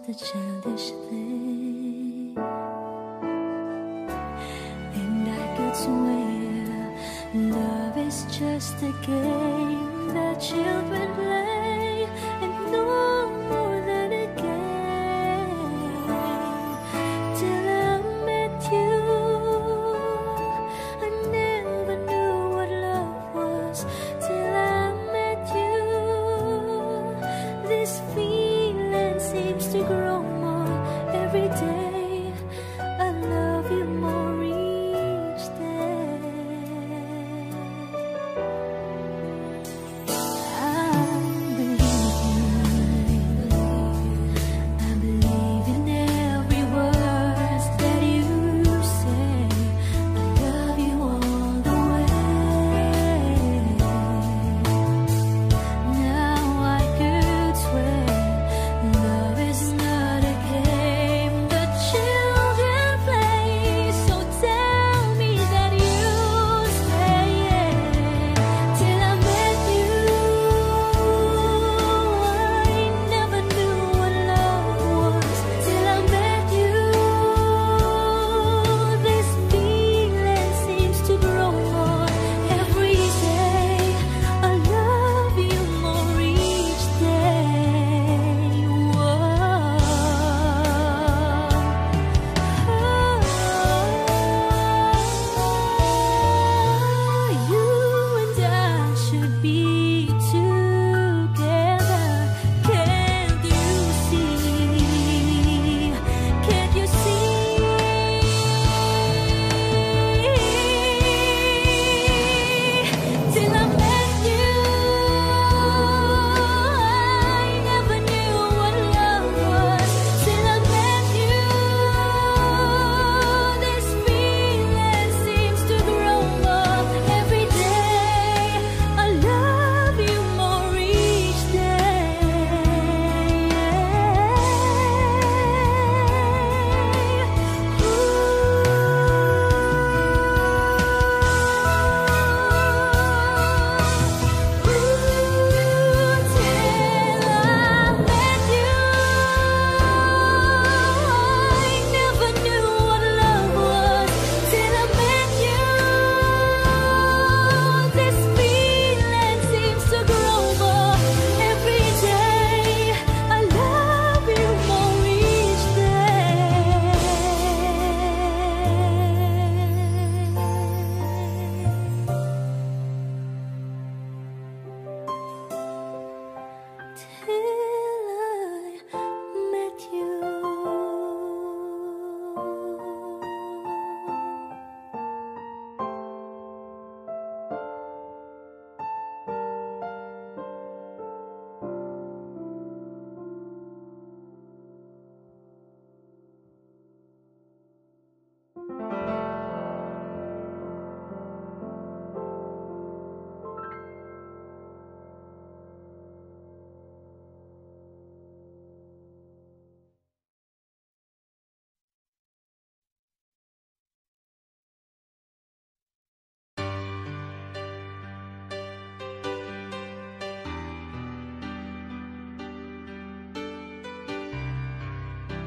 a childish thing, and I could swear love is just a game that children play, and no more than a game. Till I met you, I never knew what love was. Till I met you, this feeling seems to grow more every day. I love you more each day. I believe in every word that you say. I love you all the way. Now I could swear love is not a game that children play. So tell me that you stay. Till I met you, I never knew what love was. Till I met you, this feeling seems to grow more every day. I love you more each day. You and I should be together. Can't you see? Can't you see? Till I met you, I never knew what love was. Till I met you, this feeling seems to grow more every day. I love you more each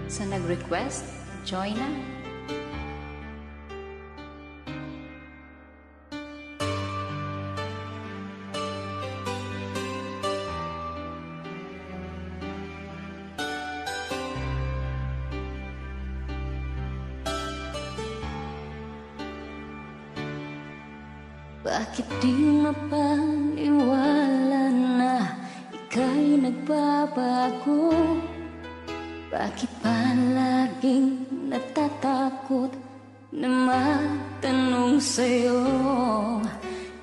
Sa nag-request, join na. Bakit di mapaniwala na ika'y nagbabago? Bakit pa laging natatakot na matanong sa'yo?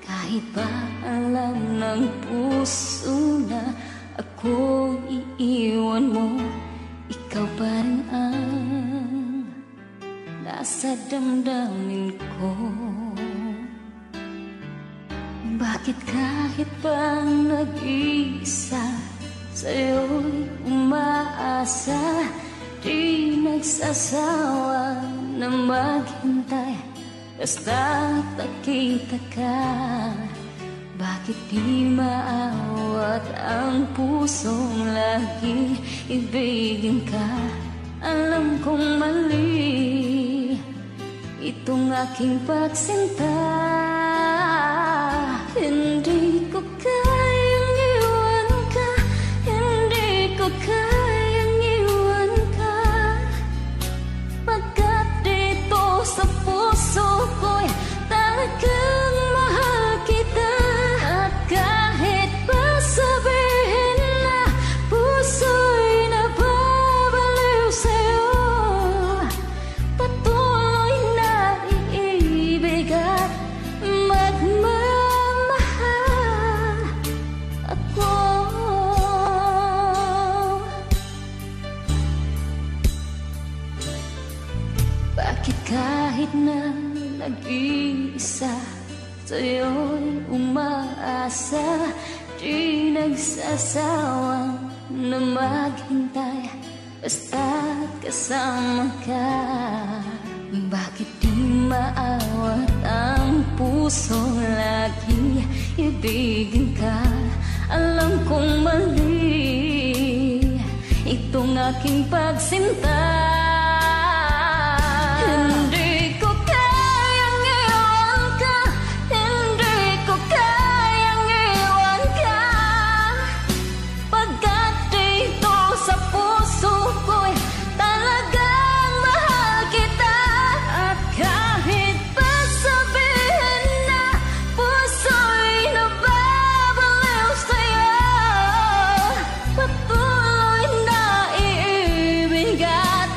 Kahit ba alam ng puso na ako iiwan mo, ikaw pa rin ang nasa damdamin ko. Bakit kahit pa nag-iisa sa'yo'y umaasa, di nagsasawa na maghintay, basta nakita ka. Bakit di maawat ang pusong laging ibigin ka? kong mali itong aking pagsinta. Hindi ko kayang iwan ka, hindi ko kayang iwan ka, pagkat dito sa puso ko'y talagang mahal kita. At kahit pa sabihin na puso'y nababaliw sa'yo, patuloy na iibig at magmamahal ako. Bakit kahit na nag-iisa sa'yo'y umaasa, di nagsasawang na maghintay basta't kasama ka? Bakit di maawat ang puso lagi ibigin ka? Alam kong mali itong aking pagsinta. Hindi ko kayang iwan ka, hindi ko kayang iwan ka, pagkat dito sa puso ko'y talagang mahal kita. At kahit pa sabihin na puso'y nababaliw sa'yo, patuloy na iibig at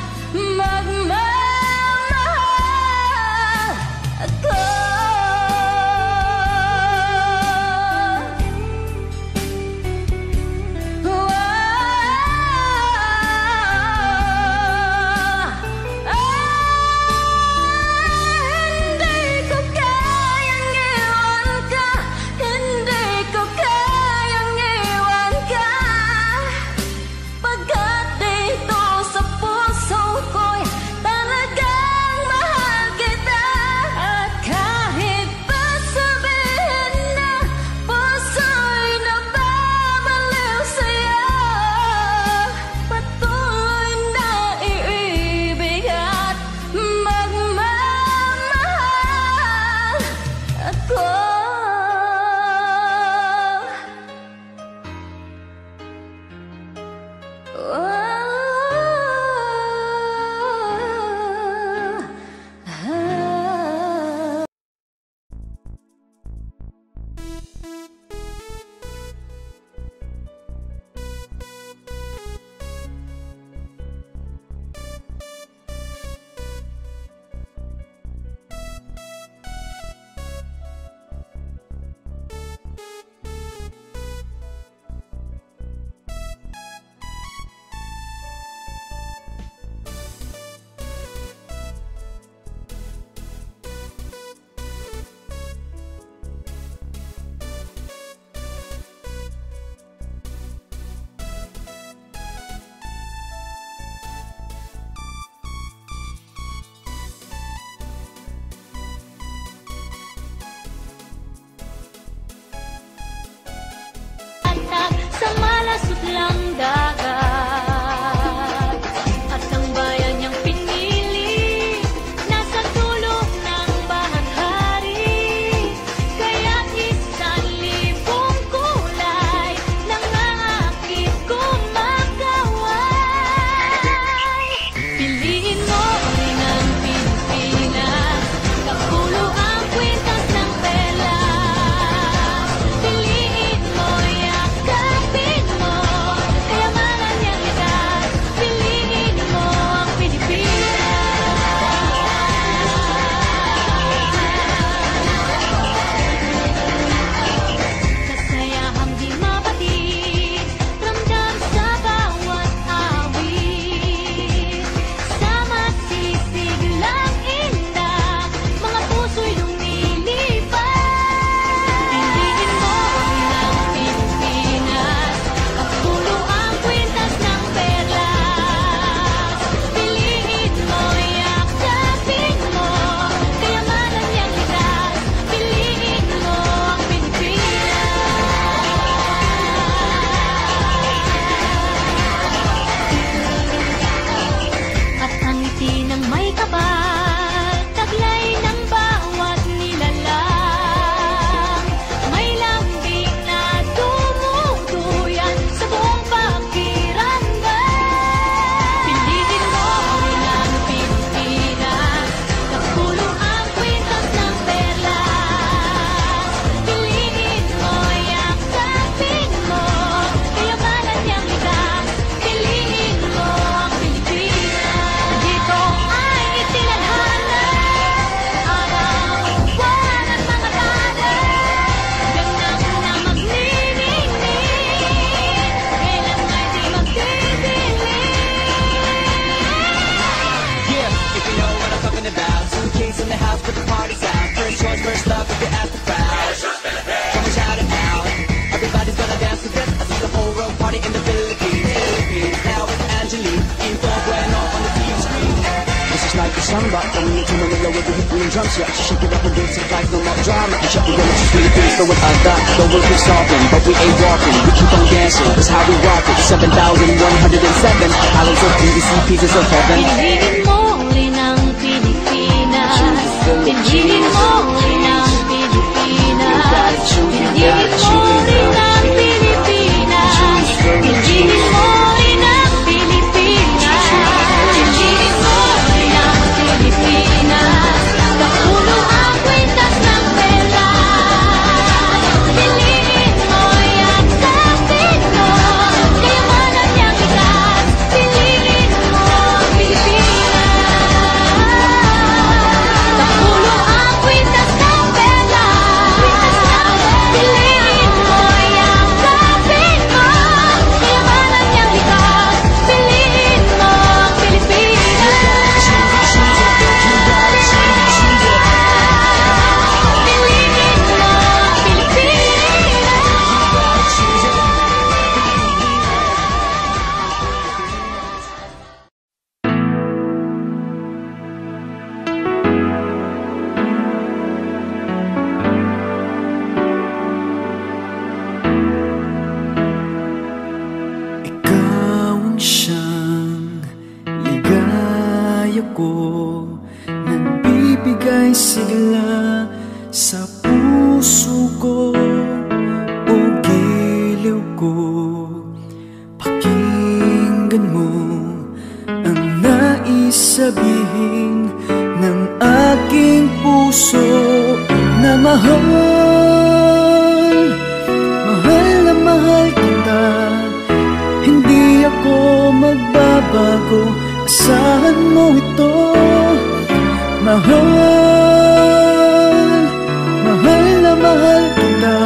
This is like a samba, coming into Manila with the hip and drums. Yeah, she shake it up and dance it like no more drama. You shut the door, just really feel for what I got. The world keeps talking, but we ain't walking. We keep on dancing, that's how we rock it. 7,107 islands of PVC, pieces of heaven. Piliin mo rin ang Pilipinas. Piliin mo rin ang Pilipinas. Piliin mo rin ang Pilipinas. Piliin mo rin ang Pilipinas. Piliin mo rin ang Pilipinas. Papulo ang kwintas ng pera. Piliin mo yan sa Pino. Kayamanan niyang likas. Piliin mo ang Pilipinas. Papulo ang kwintas ng pera. Piliin mo yan sa Pino. Kayamanan niyang likas. Piliin mo ang Pilipinas. Ikaw ang siyang ligaya ko, nagbibigay sigla sa puso ko o giliw ko. Pakinggan mo ang nais sabihin ng aking puso na mahal. Mahal na mahal kita, hindi ako magbabago, asahan mo ito. Mahal, mahal na mahal kita,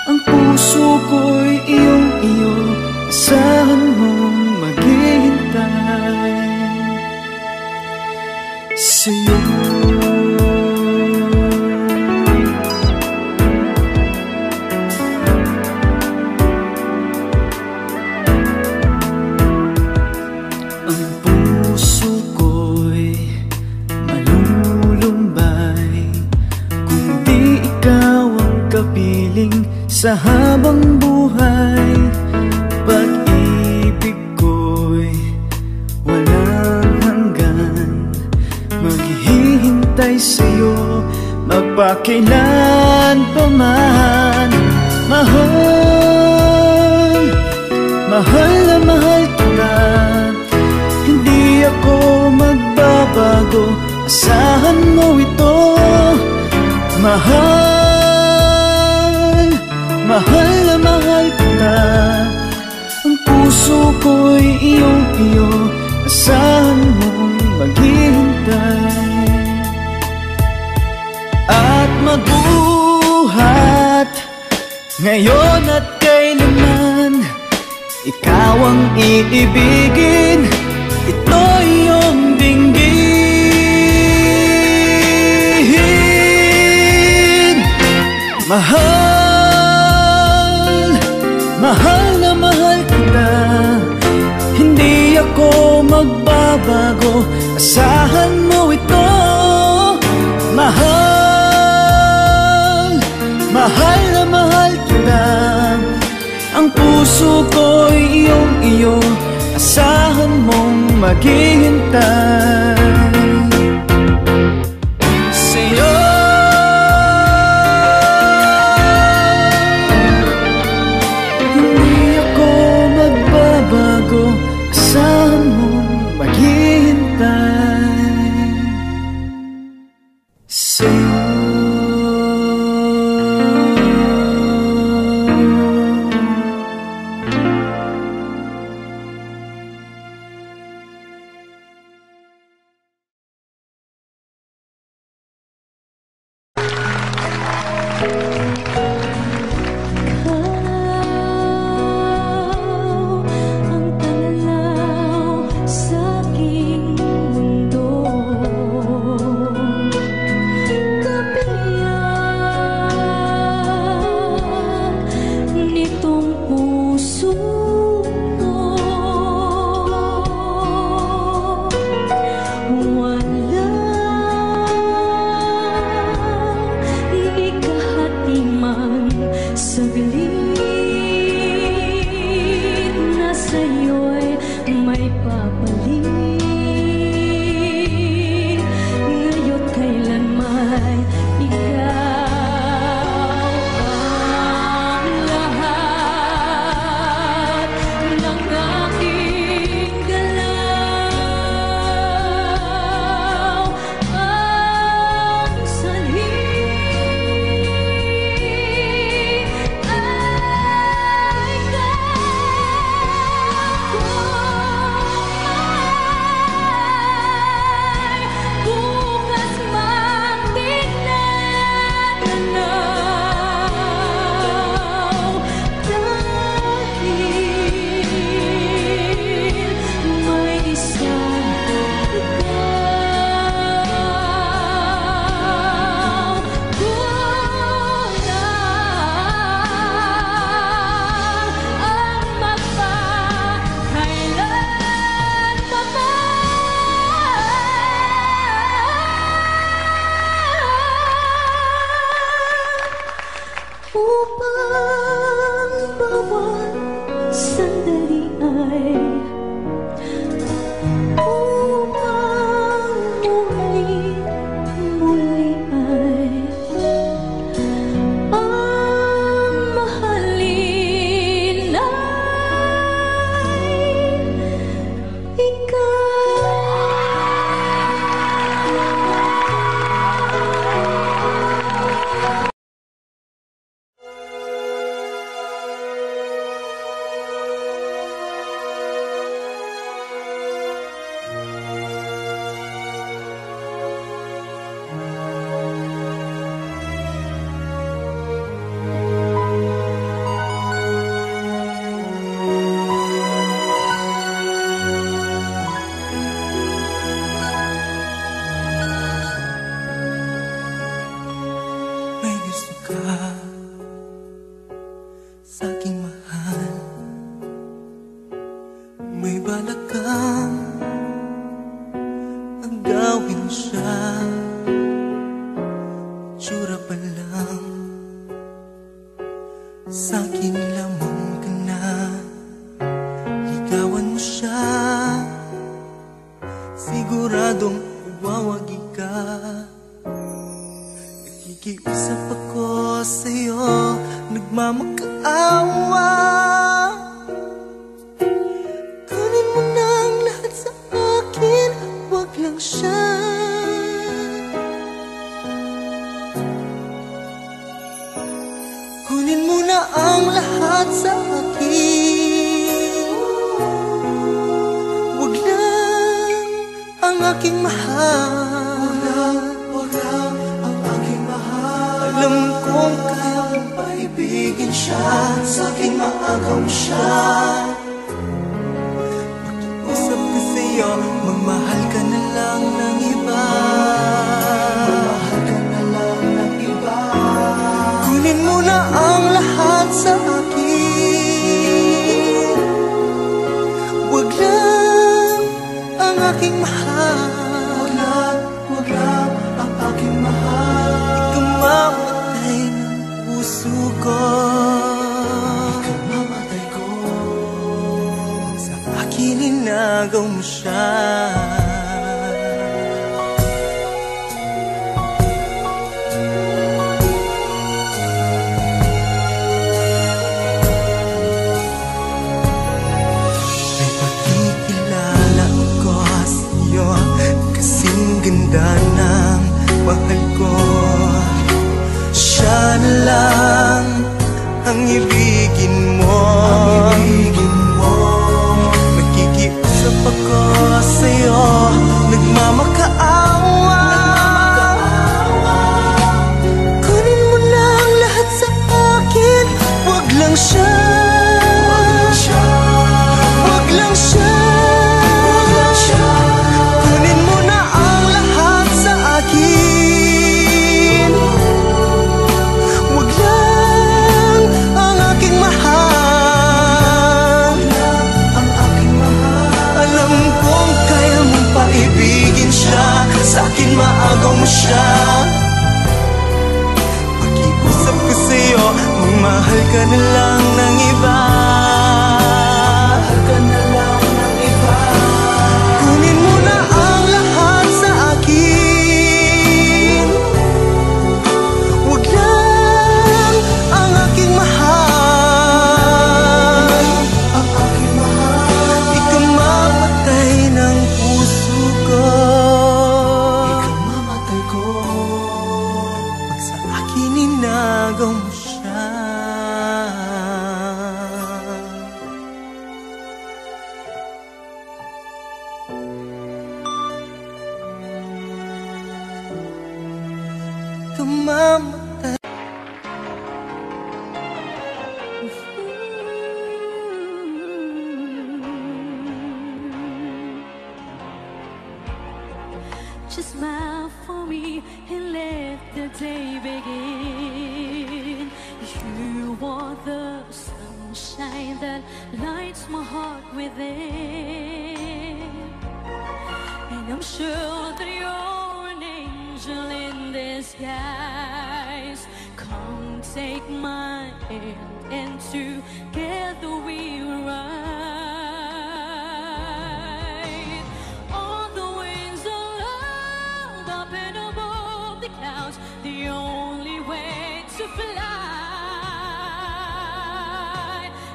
ang puso ko'y iyong-iyo, asahan mong maghihintay sa'yo. Ang puso ko'y malulumbay kung di ikaw ang kapiling sa habang buhay. Pag-ibig ko'y walang hanggan, maghihintay sa'yo magpakailan pa man. Mahal, mahal na mahal kita, hindi ako magbabago, asahan mo ito. Mahal, mahal na mahal kita, ang puso ko'y iyong-iyo, asahan mong maghihintay. At magbuhat ngayon at kailanman, ikaw ang iibigin, ito iyong dinggin. Mahal, mahal na mahal kita, hindi ako magbabago, asahan mo ito. Mahal, mahal na mahal kita, ang puso ko'y iyong-iyo, asahan mong maghihintay sa'yo. Hindi ako magbabago, asahan mong maghihintay sa'yo. Just smile for me and let the day begin. You are the sunshine that lights my heart within. And I'm sure that you're an angel in disguise. Come take my hand and together we will ride on the wings of love, up and above the clouds. The only way to fly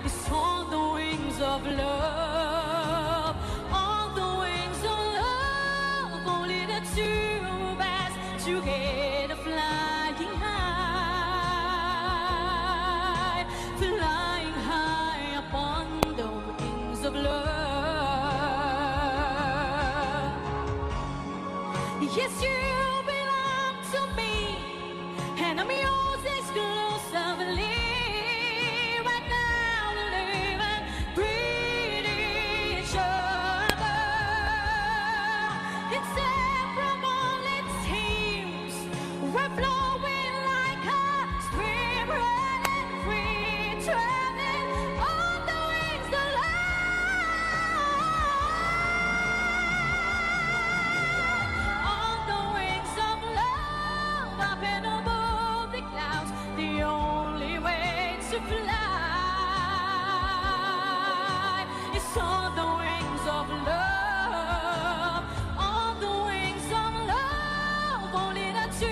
is on the wings of love, on the wings of love. Only the two of us together flying high, flying high upon the wings of love. Yes, you belong to me, and I'm yours exclusively. Right now, to live and breathe each other. Inseparable, it seems. We're flowing like a stream, running free, traveling on the wings of love, on the wings of love, up and above the clouds. The only way to fly is on the wings of love, on the wings of love. Only the two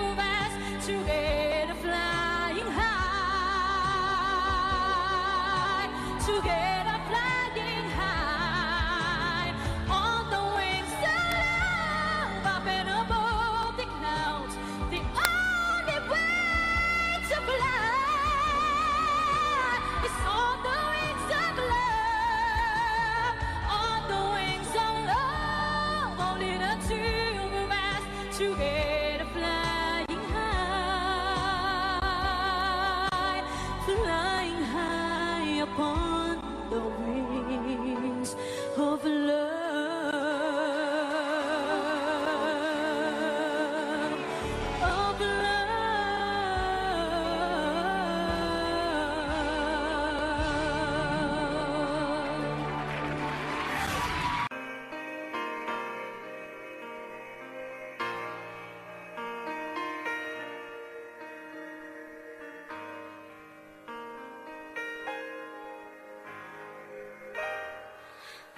of us together flying high, together flying high, on the wings of love, up and above the clouds. The only way to fly is on the wings of love, on the wings of love. Only the two of us together flying high, flying high upon the wings of love, of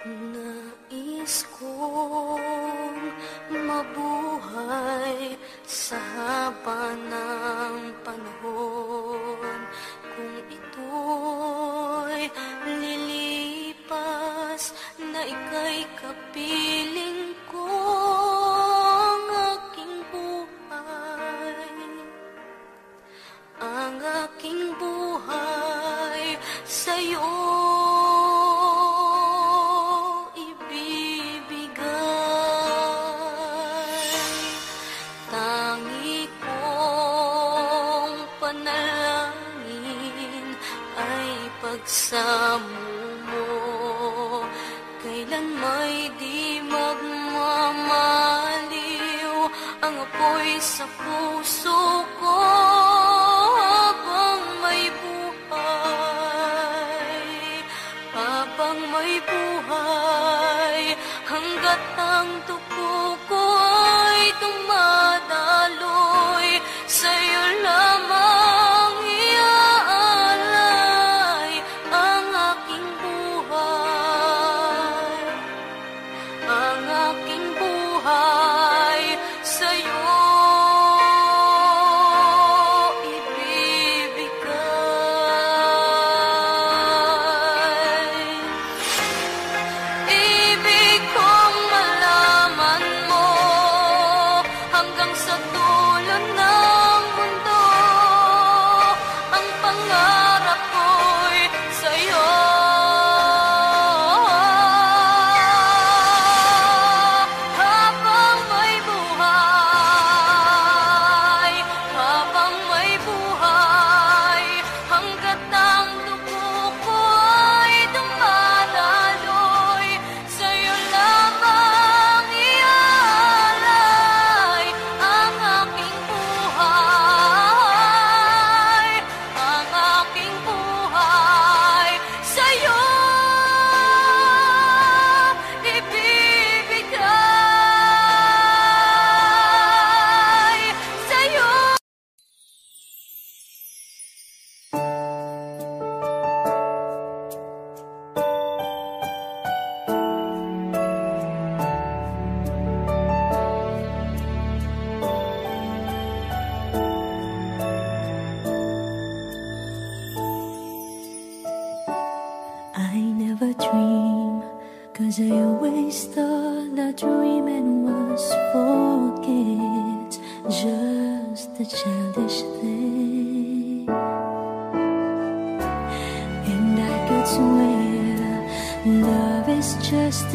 Nais kong mabuhay sa haba ng panahon. Kung ito'y lilipas, na ika'y kapiling ko, ang aking buhay, ang aking buhay sa'yo pagsamo mo. Kailan may di magmamaliw ang apoy sa puso ko habang may buhay, habang may buhay, hanggat ang dugo ko ay dumadaloy, sa'yo lamang iaalay ang aking buhay, ang aking buhay sa'yo ibibigay. Ibig kong malaman mo hanggang sa dulo ng mundo, ang pangarap ko'y sa'yo. Habang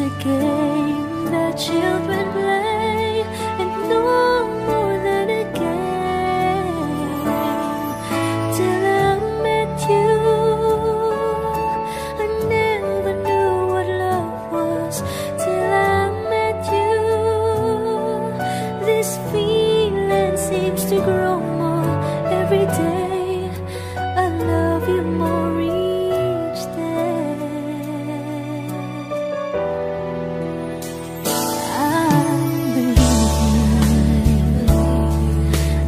just a game that children play, and no more than a game. Till I met you, I never knew what love was. Till I met you, this feeling seems to grow more every day. I love you more each day.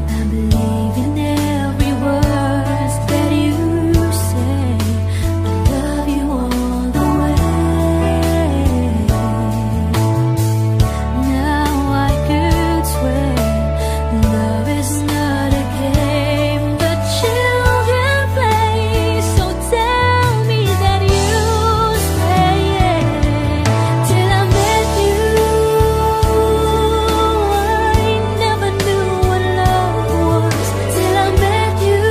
I believe in every word that you say. I love you all the way. Now I could swear love is not a game that children play. So tell me that you stay. Till I met you, I never knew what love was. Till I met you,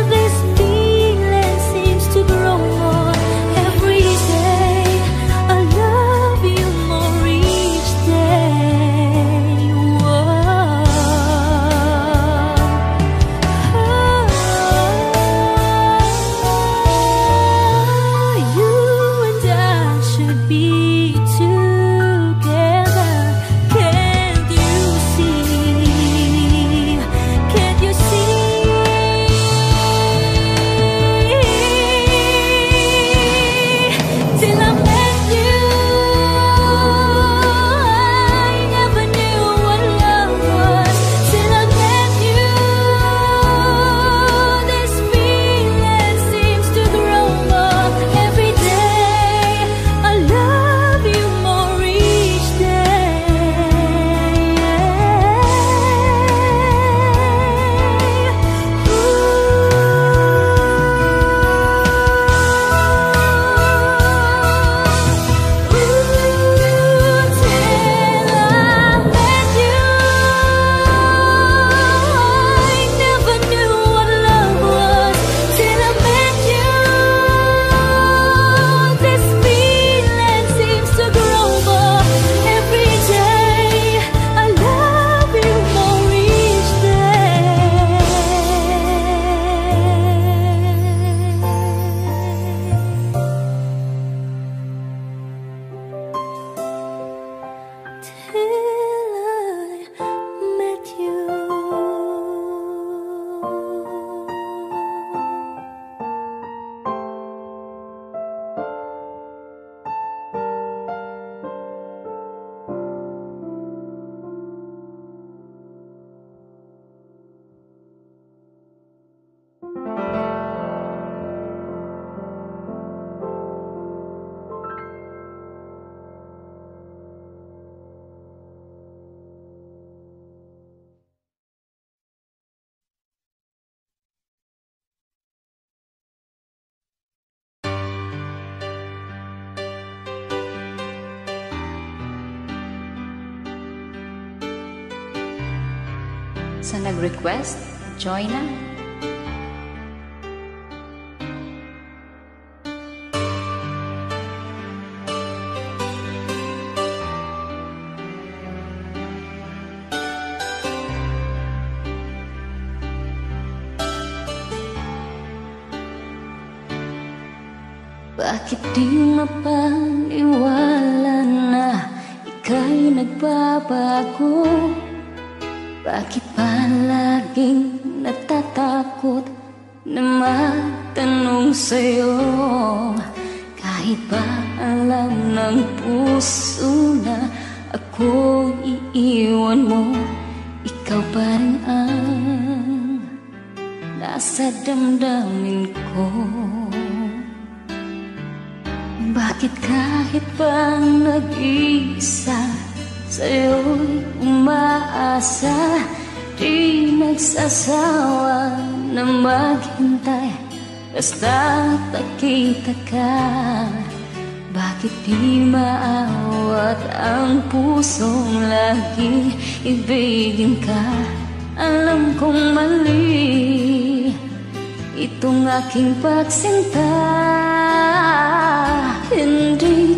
this feeling seems to grow more every day. I love you more each day. You and I should be together. Can't you see? Can't you see? Till I met you, I never knew what love was. Till I met you, this feeling seems to grow more every day. I love you more each Sa nag-request, Joyna. Bakit di mapaniwala na ika'y nagbabago? Bakit pa laging natatakot na matanong sa'yo? Kahit ba alam ng puso na ako iiwan mo, ikaw pa rin ang nasa damdamin ko. Bakit kahit bang nag-iisa sa'yo'y umaasa, di nagsasawa na maghintay basta nakita ka? Bakit di maawat ang pusong laging ibigin ka? Alam kong mali itong aking pagsinta, hindi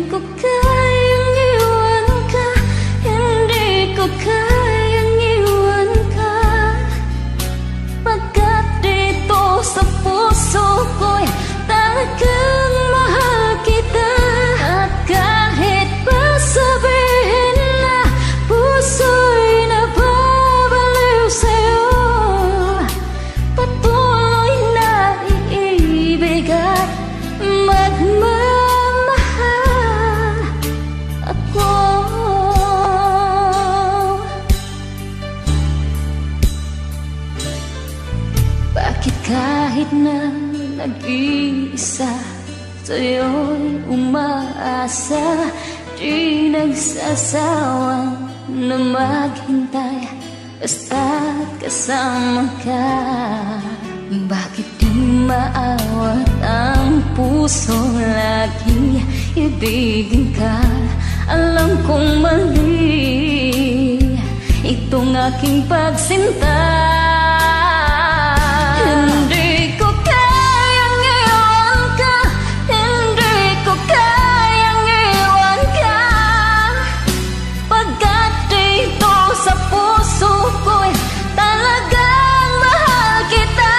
nag-iisa, sa'yo'y umaasa, di nagsasawang na maghintay, basta't kasama ka. Bakit di maawat ang puso, lagi ibigin ka? Alam kong mali itong aking pagsinta. Hindi ko kayang iwan ka, hindi ko kayang iwan ka, pagkat dito sa puso ko'y talagang mahal kita.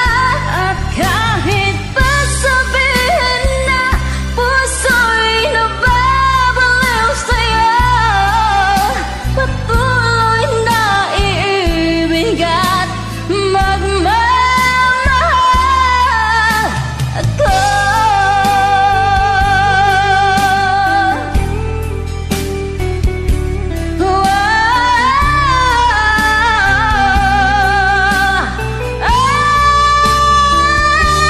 At kahit pa sabihin na puso'y nababaliw sa'yo, patuloy na iibig at magmamahal ako.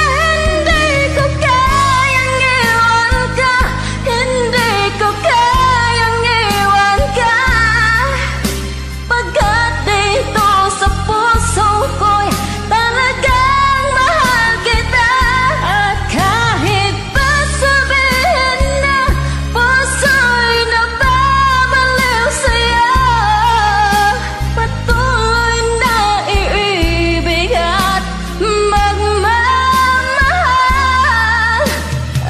Hindi ko kayang iwan ka, hindi ko kayang iwan ka, pagkat dito sa puso ko'y talagang mahal kita. At kahit pa sabihin na puso'y nababaliw sa'yo, patuloy na iibig at magmamahal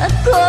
ako.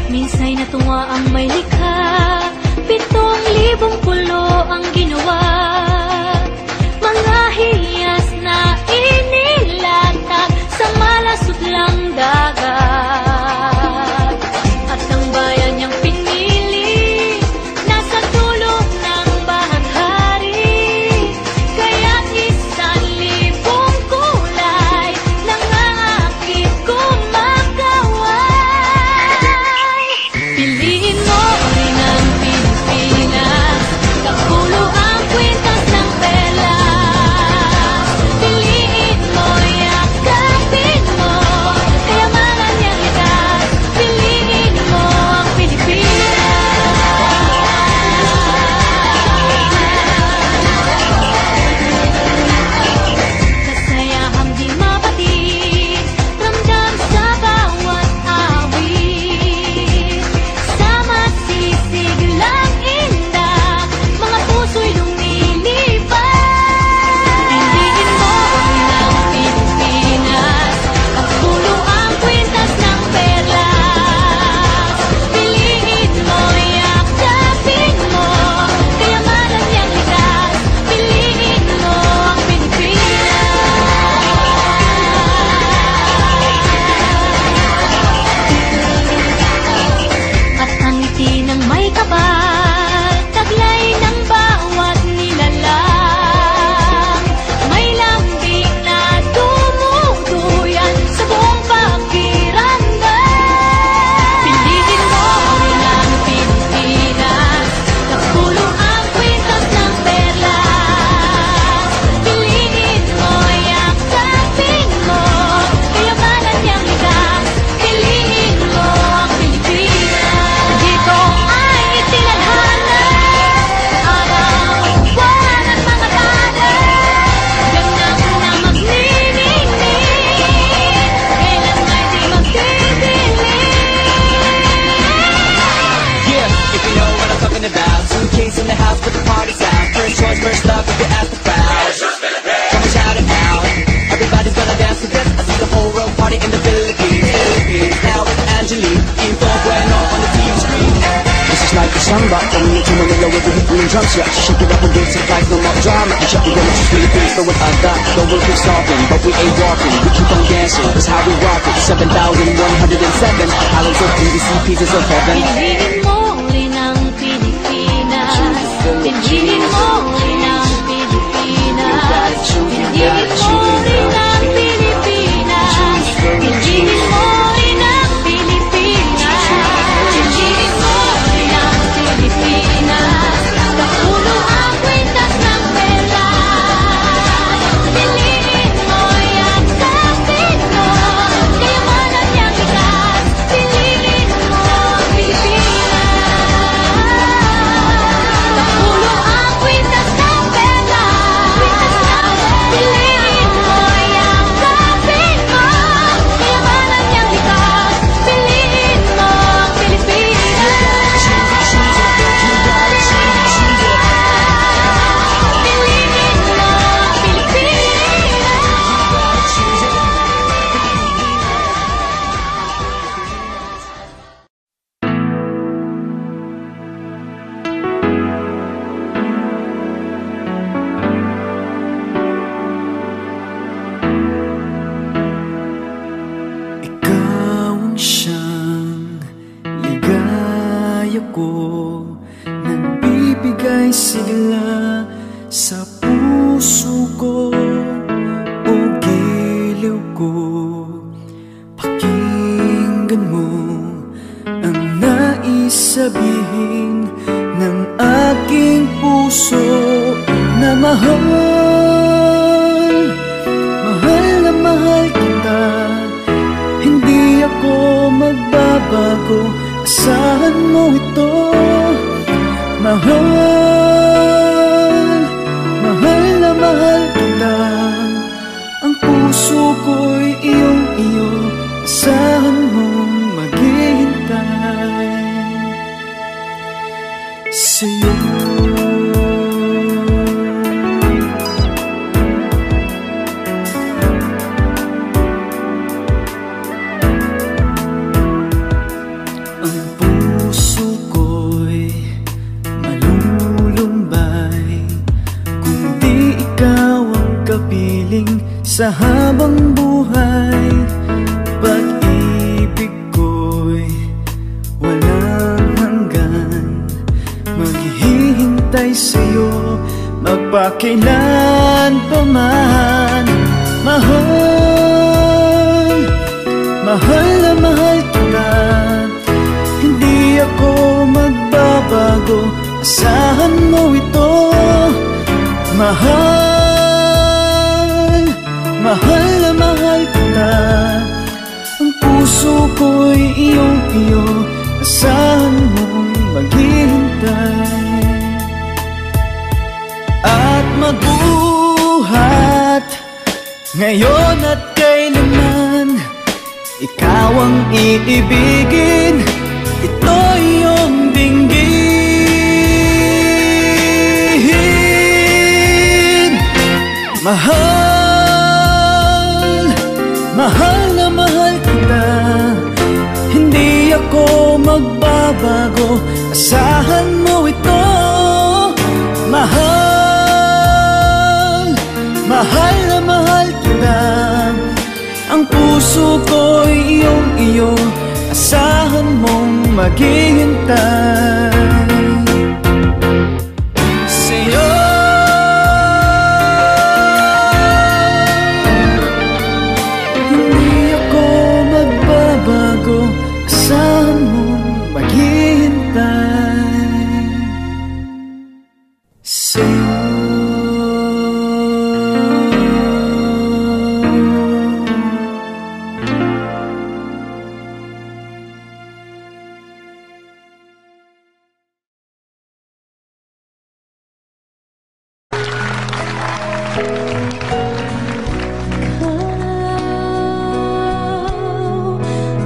Minsa'y natuwa ang may likha, samba. Coming into Manila with the beat and drums, yeah. Shake it up and dance it like no more drama. And shut the world to Philippines, throw it like that. The world keeps talking, but we ain't walking. We keep on dancing, that's how we rock it. 7,107 islands of PVC, pieces of heaven. Piliin mo rin ang Pilipinas. Piliin mo rin ang Pilipinas. Piliin mo rin ang Pilipinas. Piliin mo rin ang Pilipinas. Piliin mo rin ang Pilipinas. Kapulo ang kwintas ng pera. Piliin mo yan sa Pino. Kayamanan niyang likas. Piliin mo ang Pilipinas. Kapulo ang kwintas ng pera. Piliin mo yan sa Pino. Kayamanan niyang likas. Piliin mo ang Pilipinas. Piliin mo ang Ikaw ang siyang ligaya ko, nagbibigay sigla sa puso ko. O giliw ko, pakinggan mo ang nais sabihin ng aking puso na mahal. Mahal na mahal kita, hindi ako magbabago, asahan mo ito. Mahal, mahal na mahal kita, ang puso ko'y iyong-iyo, asahan mong maghihintay sa'yo. Ang puso ko'y malulumbay kung di ikaw ang kapiling sa habang buhay. Pag-ibig ko'y walang hanggan, maghihintay sa'yo magpakailan pa man. Mahal, mahal na mahal kita, hindi ako magbabago, asahan mo ito. Mahal, mahal na mahal kita, ang puso ko'y iyong-iyo, asahan mong maghihintay. At magbuhat ngayon at kailanman, ikaw ang iibigin, ito iyong dinggin. Mahal, mahal na mahal kita, hindi ako magbabago, asahan mo ito. Mahal, mahal na mahal kita, ang puso ko'y iyong-iyo, asahan mong maghihintay sa'yo. Hindi ako magbabago, asahan mong maghihintay sa'yo.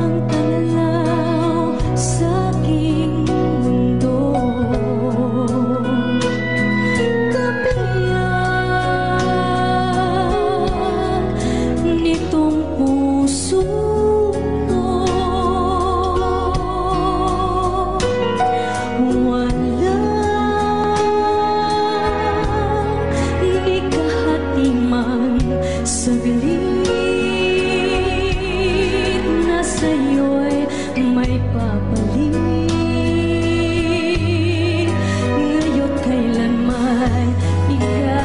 ang panalaw sa aking mundo. Kabiyak nitong puso ko, ipapalit. Ngayon kailanman ikaw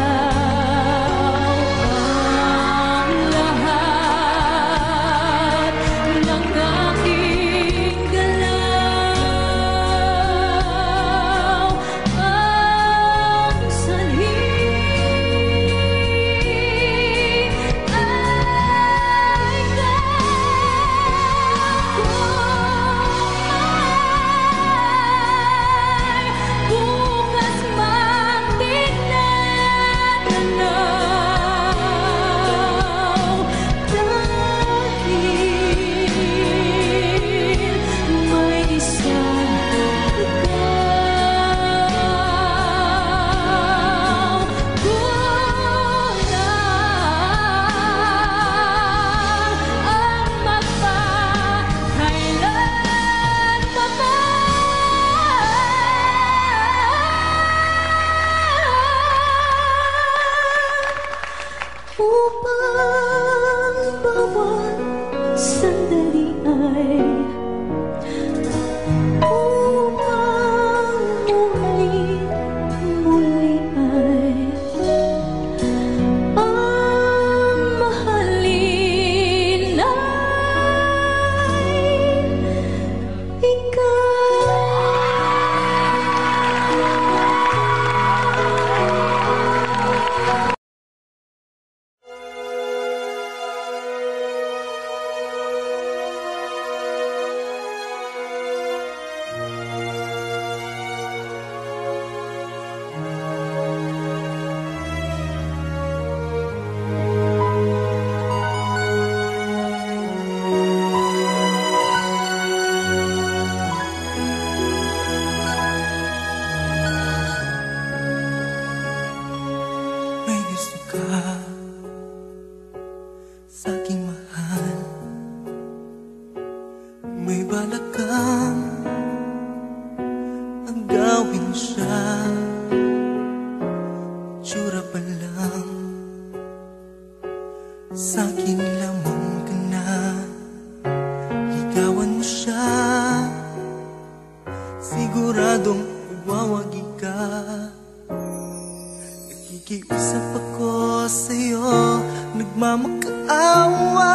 ang lahat ng aking galaw. Ang sanhi bukas mang tinatanaw, dahil may isang ikaw. Kulang ang magpakailanman upang bawat sandali ay upang muli ay ang mahalin ay ikaw. May gusto ka sa aking mahal, may balak kang agawin siya. Tsura pa lang sa akin lamang ka na, ligawan mo siya, siguradong magwawagi ka. Nakikiusap ako sa'yo, nagmamakaawa.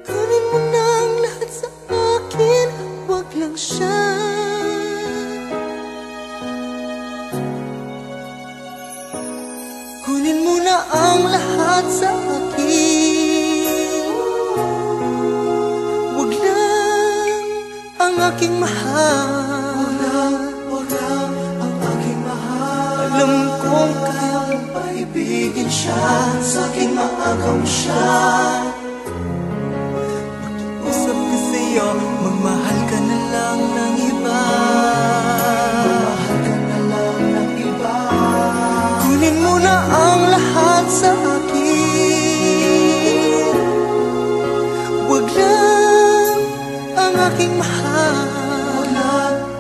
Kunin mo na ang lahat sa akin, wag lang siya. Kunin mo na ang lahat sa akin, wag lang ang aking mahal. Alam kong kaya mong paibigin siya, sa aking maagaw siya. Makiusap ka sa'yo, magmahal ka na lang ng iba. Magmahal ka na lang ng iba. Kunin mo na ang lahat sa akin, wag lang ang aking mahal.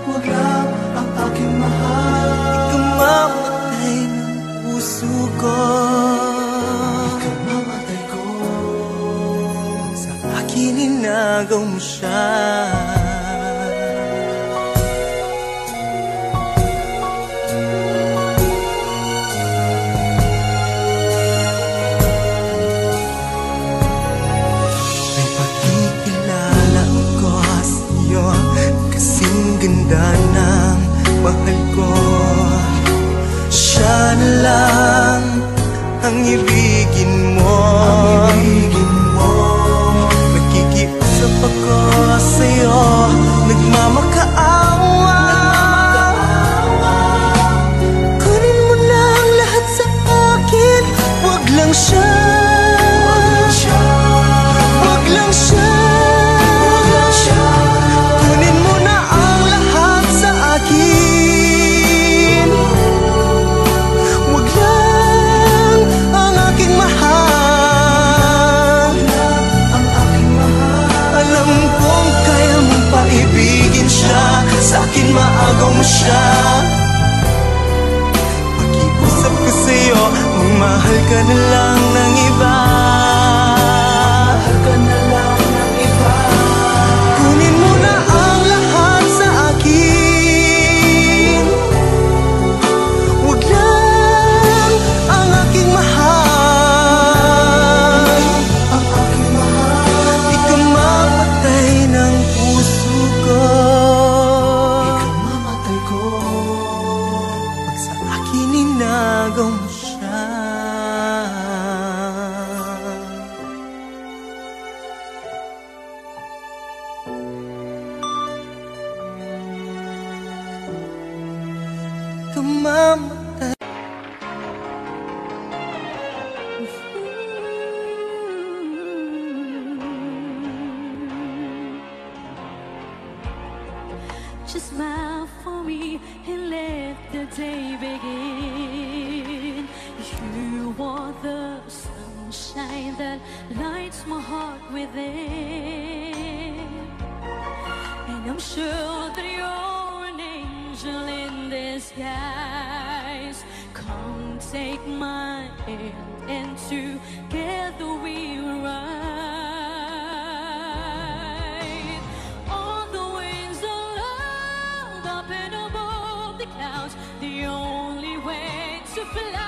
Wag lang ang aking mahal. Ikamatay ng puso ko, ikamatay ko, sa akin inagaw mo siya. May pagkikilala ako sa'yo, kasing ganda ng mahal ko. Siya na lang ang ibigin mo. Nakikiusap ako sa'yo, nagmamakaawa. Kunin mo na ang lahat sa akin, wag lang siya. Wag lang siya. Kunin mo na ang lahat sa akin, wag lang ang aking Just smile for me and let the day begin. You are the sunshine that lights my heart within. And I'm sure that you're an angel in disguise. Come take my hand and together we ride on the wings of love, up and above the clouds. The only way to fly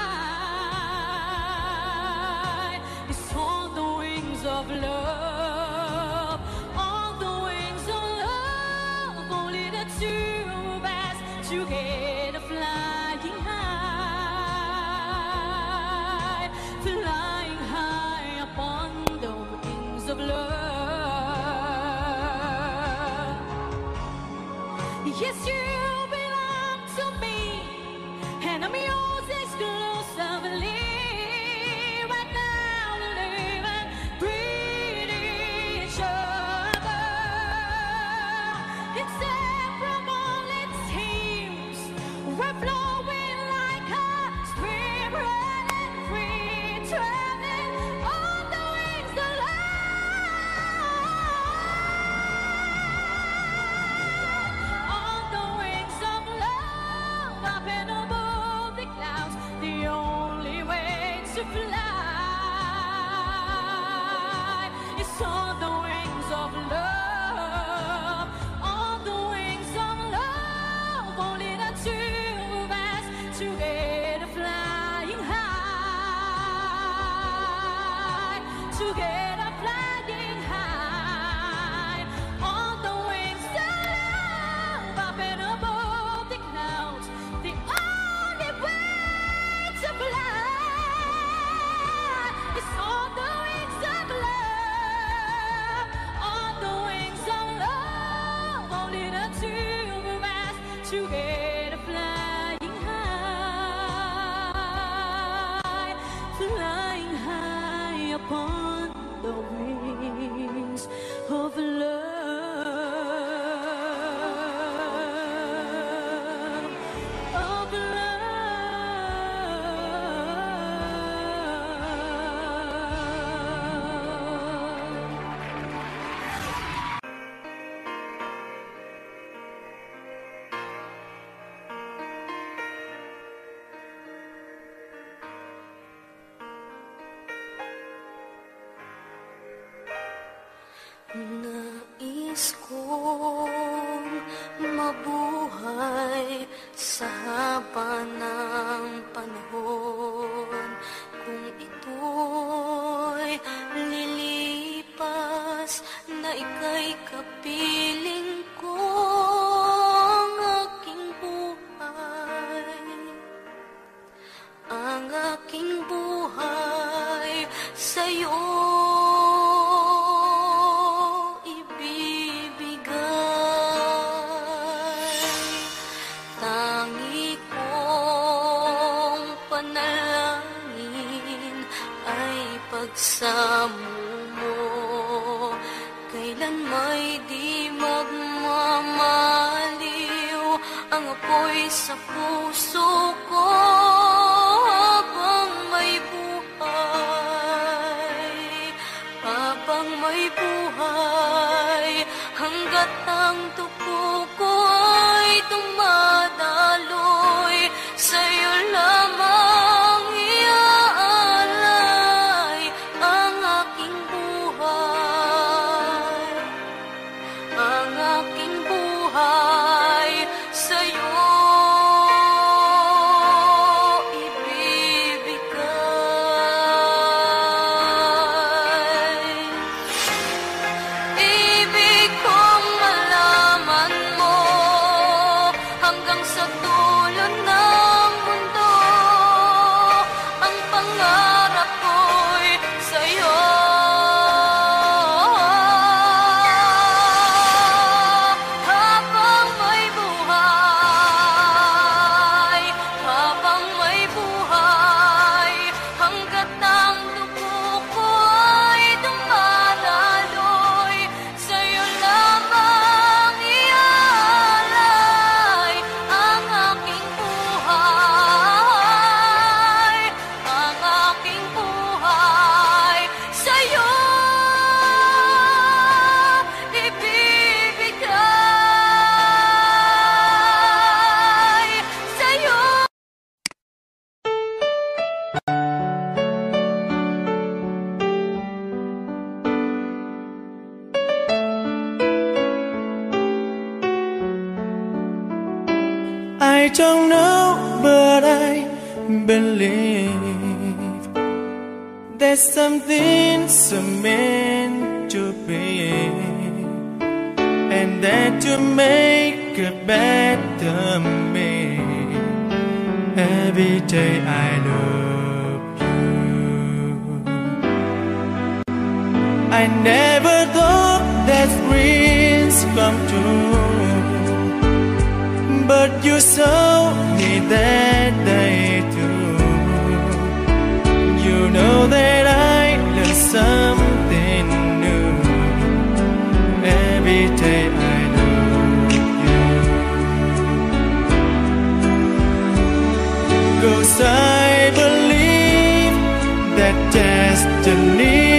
is on the wings of love. On the wings of love, only the two of us together flying high, flying high upon the wings of love. Yes, you belong to me, and I'm yours exclusively. Right now, we live and breathe each other. Inseparable, it seems. We're flowing like a stream, running free, traveling on the wings of love. On the wings of love, up and above the clouds. The only way to fly is on the wings of love. On the wings of love, only the two of us together flying high, together flying high. On the wings of love, up and above the clouds. The only way to fly is on the wings of love. On the wings of love, only the two of us together flying high, flying high upon the wings of love, of Nais kong mabuhay sa haba ng panahon. Kung ito'y lilipas, na ika'y kapiling ko, ang aking buhay. Ang aking buhay sa'yo pagsamo mo. Kailan may di magmamaliw ang apoy sa puso ko habang may buhay. Habang may buhay, hanggat ang dugo ko ay dumadaloy, sa'yo lamang iaalay ang aking buhay. Ang aking buhay sa'yo ibibigay. Ibig kong malaman mo hanggang sa don't know, but I believe there's something so meant to be, and that to make a better me. Every day I love you. I never thought that dreams come true, but you saw me that day too. You know that I learned something new. Every day I love you. 'Cause I believe that destiny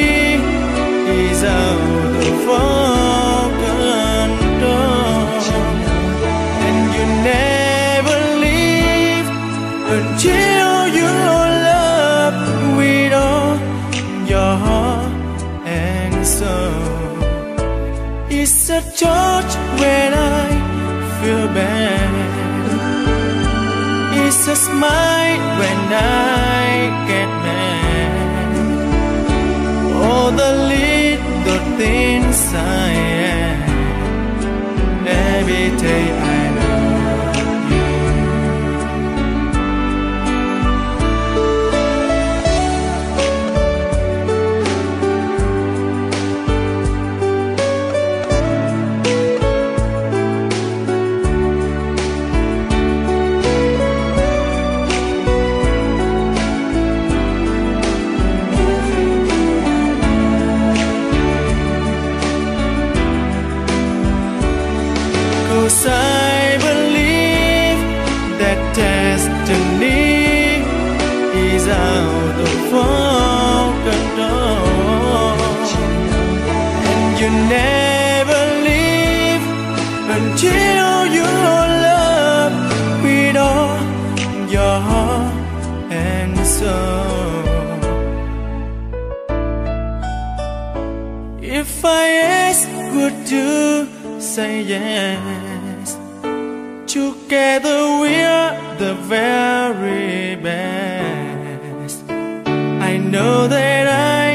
is out of our control, and you never leave until you love with all your heart and soul. It's a touch when I feel bad, it's a smile when I get mad. All the little things I am. Every day I love you. I believe that destiny is out of our control, and you never leave until you love with all your heart and soul. If I ask, would you say yes? Together we're the very best. I know that I